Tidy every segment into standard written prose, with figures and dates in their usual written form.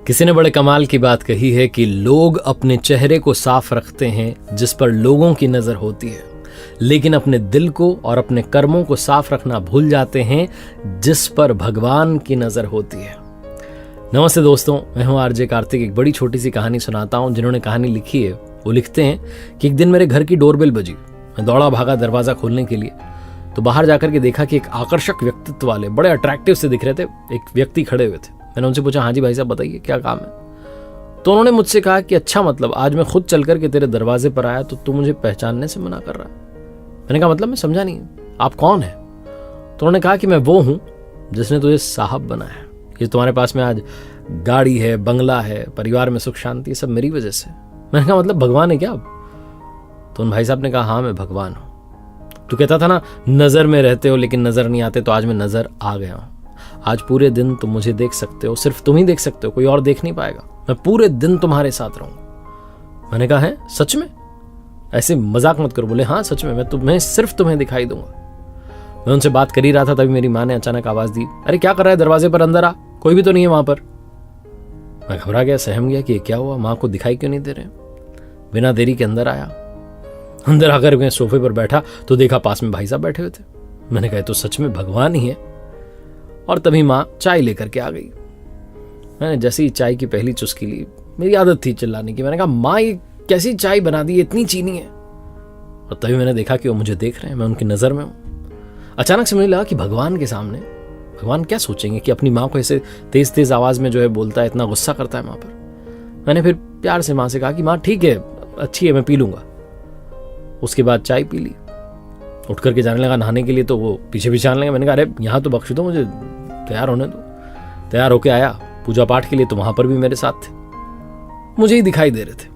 किसी ने बड़े कमाल की बात कही है कि लोग अपने चेहरे को साफ रखते हैं जिस पर लोगों की नजर होती है, लेकिन अपने दिल को और अपने कर्मों को साफ रखना भूल जाते हैं जिस पर भगवान की नजर होती है। नमस्ते दोस्तों, मैं हूं आरजे कार्तिक। एक बड़ी छोटी सी कहानी सुनाता हूं। जिन्होंने कहानी लिखी है वो लिखते हैं कि एक दिन मेरे घर की डोरबेल बजी। मैं दौड़ा भागा दरवाजा खोलने के लिए, तो बाहर जाकर के देखा कि एक आकर्षक व्यक्तित्व वाले बड़े अट्रैक्टिव से दिख रहे थे एक व्यक्ति खड़े हुए थे। मैंने उनसे पूछा, हाँ जी भाई साहब बताइए क्या काम है। तो उन्होंने मुझसे कहा कि अच्छा, मतलब आज मैं खुद चल करके तेरे दरवाजे पर आया तो तू मुझे पहचानने से मना कर रहा है। मैंने कहा मतलब मैं समझा नहीं, आप कौन है? तो उन्होंने कहा कि मैं वो हूं जिसने तुझे साहब बनाया। ये तुम्हारे पास में आज गाड़ी है, बंगला है, परिवार में सुख शांति, सब मेरी वजह से। मैंने कहा मतलब भगवान है क्या आप? तो उन भाई साहब ने कहा, हाँ मैं भगवान हूं। तू कहता था ना नजर में रहते हो लेकिन नजर नहीं आते, तो आज मैं नजर आ गया हूं। आज पूरे दिन तुम मुझे देख सकते हो, सिर्फ तुम ही देख सकते हो, कोई और देख नहीं पाएगा। मैं पूरे दिन तुम्हारे साथ रहूंगा। मैंने कहा है सच में? ऐसे मजाक मत करो। बोले हाँ सच में, मैं सिर्फ तुम्हें दिखाई दूंगा। मैं उनसे बात कर ही रहा था, तभी मेरी माँ ने अचानक आवाज दी, अरे क्या कर रहा है, दरवाजे पर अंदर आ, कोई भी तो नहीं है वहां पर। मैं घबरा गया, सहम गया कि क्या हुआ, माँ को दिखाई क्यों नहीं दे रहे। बिना देरी के अंदर आया। अंदर आकर मैं सोफे पर बैठा तो देखा पास में भाई साहब बैठे हुए थे। मैंने कहा तो सच में भगवान ही है। और तभी माँ चाय लेकर के आ गई। मैंने जैसे ही चाय की पहली चुस्की ली, मेरी आदत थी चिल्लाने की, मैंने कहा माँ ये कैसी चाय बना दी, इतनी चीनी है। और तभी मैंने देखा कि वो मुझे देख रहे हैं, मैं उनकी नजर में हूं। अचानक से मुझे लगा कि भगवान के सामने भगवान क्या सोचेंगे कि अपनी माँ को ऐसे तेज तेज आवाज में जो है बोलता है, इतना गुस्सा करता है माँ पर। मैंने फिर प्यार से माँ से कहा कि माँ ठीक है, अच्छी है, मैं पी लूंगा। उसके बाद चाय पी ली, उठ करके जाने लगा नहाने के लिए, तो वो पीछे पीछे आने लगा। मैंने कहा अरे यहाँ तो बख्श दो, मुझे तैयार होने दो। तैयार होके आया पूजा पाठ के लिए, तो वहां पर भी मेरे साथ थे, मुझे ही दिखाई दे रहे थे।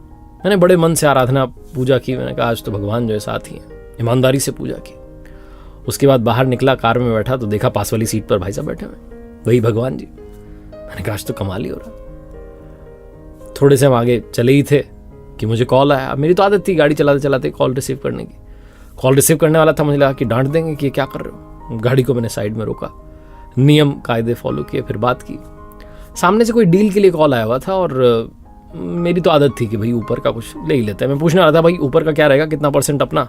मैंने बड़े मन से आराधना पूजा की। मैंने कहा आज तो भगवान जो है साथ ही हैं, ईमानदारी से पूजा की। उसके बाद बाहर निकला, कार में बैठा तो देखा पास वाली सीट पर भाई साहब बैठे हुए, वही भगवान जी। मैंने कहा आज तो कमाल ही हो रहा। थोड़े से हम आगे चले ही थे कि मुझे कॉल आया। मेरी तो आदत थी गाड़ी चलाते चलाते कॉल रिसीव करने की। कॉल रिसीव करने वाला था, मुझे लगा कि डांट देंगे कि क्या कर रहे हो। गाड़ी को मैंने साइड में रोका, नियम कायदे फॉलो किए, फिर बात की। सामने से कोई डील के लिए कॉल आया हुआ था और मेरी तो आदत थी कि भाई ऊपर का कुछ ले ही लेते हैं। मैं पूछने वाला था भाई ऊपर का क्या रहेगा, कितना % अपना।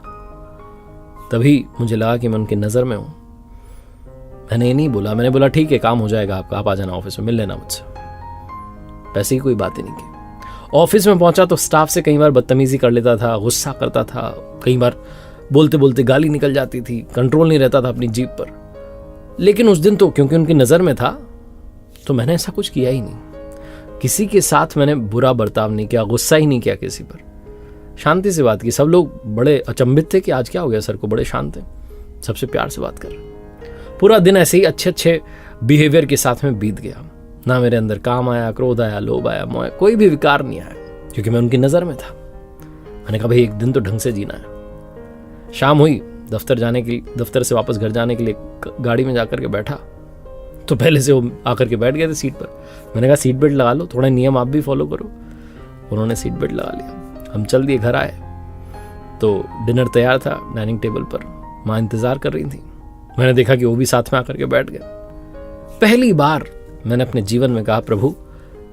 तभी मुझे लगा कि मैं उनकी नज़र में हूँ। मैंने ये नहीं बोला, मैंने बोला ठीक है काम हो जाएगा आपका, आप आ जाना ऑफिस में, मिल लेना मुझसे। वैसे ही कोई बात ही नहीं की। ऑफिस में पहुंचा तो स्टाफ से कई बार बदतमीजी कर लेता था, गुस्सा करता था, कई बार बोलते बोलते गाली निकल जाती थी, कंट्रोल नहीं रहता था अपनी जीभ पर। लेकिन उस दिन तो क्योंकि उनकी नज़र में था तो मैंने ऐसा कुछ किया ही नहीं। किसी के साथ मैंने बुरा बर्ताव नहीं किया, गुस्सा ही नहीं किया किसी पर, शांति से बात की। सब लोग बड़े अचंभित थे कि आज क्या हो गया सर को, बड़े शांत थे, सबसे प्यार से बात कर रहे। पूरा दिन ऐसे ही अच्छे अच्छे बिहेवियर के साथ में बीत गया। ना मेरे अंदर काम आया, क्रोध आया, लोभ आया, मोह, कोई भी विकार नहीं आया, क्योंकि मैं उनकी नज़र में था। मैंने कहा भाई एक दिन तो ढंग से जीना है। शाम हुई, दफ्तर से वापस घर जाने के लिए गाड़ी में जाकर के बैठा तो पहले से वो आकर के बैठ गए थे सीट पर। मैंने कहा सीट बेल्ट लगा लो, थोड़ा नियम आप भी फॉलो करो। उन्होंने सीट बेल्ट लगा लिया। हम चल दिए, घर आए तो डिनर तैयार था डाइनिंग टेबल पर, माँ इंतजार कर रही थी। मैंने देखा कि वो भी साथ में आकर के बैठ गए। पहली बार मैंने अपने जीवन में कहा प्रभु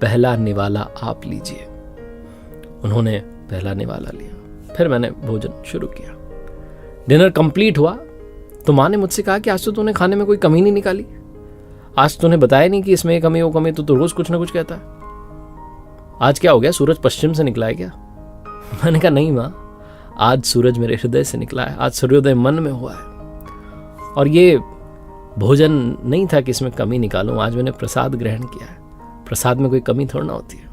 पहला निवाला आप लीजिए। उन्होंने पहला निवाला लिया, फिर मैंने भोजन शुरू किया। डिनर कंप्लीट हुआ तो माँ ने मुझसे कहा कि आज तो तूने खाने में कोई कमी नहीं निकाली, आज तूने बताया नहीं कि इसमें ये कमी वो कमी, तो रोज कुछ ना कुछ कहता है। आज क्या हो गया, सूरज पश्चिम से निकला है क्या? मैंने कहा नहीं माँ, आज सूरज मेरे हृदय से निकला है, आज सूर्योदय मन में हुआ है। और ये भोजन नहीं था कि इसमें कमी निकालूं, आज मैंने प्रसाद ग्रहण किया है, प्रसाद में कोई कमी थोड़ा ना होती है।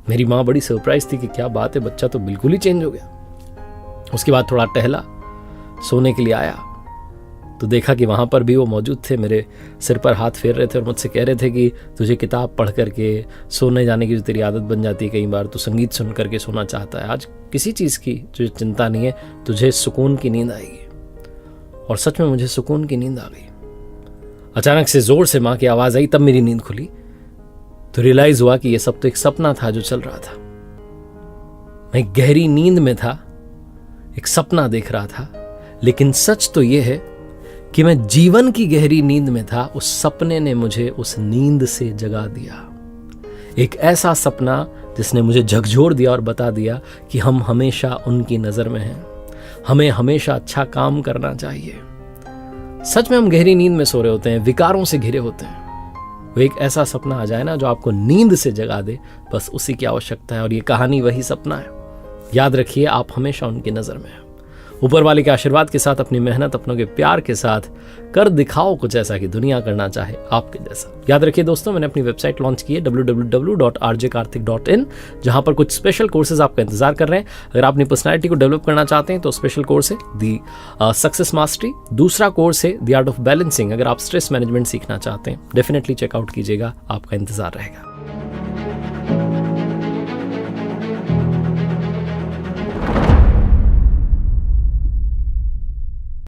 मेरी माँ बड़ी सरप्राइज थी कि क्या बात है, बच्चा तो बिल्कुल ही चेंज हो गया। उसके बाद थोड़ा टहला, सोने के लिए आया तो देखा कि वहाँ पर भी वो मौजूद थे, मेरे सिर पर हाथ फेर रहे थे और मुझसे कह रहे थे कि तुझे किताब पढ़ करके सोने जाने की जो तेरी आदत बन जाती है, कई बार तो संगीत सुन करके सोना चाहता है, आज किसी चीज़ की तुझे चिंता नहीं है, तुझे सुकून की नींद आएगी। और सच में मुझे सुकून की नींद आ गई। अचानक से जोर से माँ की आवाज़ आई, तब मेरी नींद खुली तो रियलाइज हुआ कि ये सब तो एक सपना था जो चल रहा था। मैं गहरी नींद में था, एक सपना देख रहा था, लेकिन सच तो ये है कि मैं जीवन की गहरी नींद में था, उस सपने ने मुझे उस नींद से जगा दिया। एक ऐसा सपना जिसने मुझे झकझोर दिया और बता दिया कि हम हमेशा उनकी नज़र में हैं, हमें हमेशा अच्छा काम करना चाहिए। सच में हम गहरी नींद में सो रहे होते हैं, विकारों से घिरे होते हैं। वो एक ऐसा सपना आ जाए ना जो आपको नींद से जगा दे, बस उसी की आवश्यकता है। और ये कहानी वही सपना है। याद रखिए, आप हमेशा उनकी नज़र में हैं। ऊपर वाले के आशीर्वाद के साथ, अपनी मेहनत, अपनों के प्यार के साथ कर दिखाओ कुछ ऐसा कि दुनिया करना चाहे आपके जैसा। याद रखिए दोस्तों, मैंने अपनी वेबसाइट लॉन्च की है www.rjkarthik.in, जहां पर कुछ स्पेशल कोर्सेज आपका इंतजार कर रहे हैं। अगर आप अपनी पर्सनैलिटी को डेवलप करना चाहते हैं तो स्पेशल कोर्स है दी सक्सेस मास्टरी। दूसरा कोर्स है द आर्ट ऑफ बैलेंसिंग। अगर आप स्ट्रेस मैनेजमेंट सीखना चाहते हैं, डेफिनेटली चेकआउट कीजिएगा, आपका इंतजार रहेगा।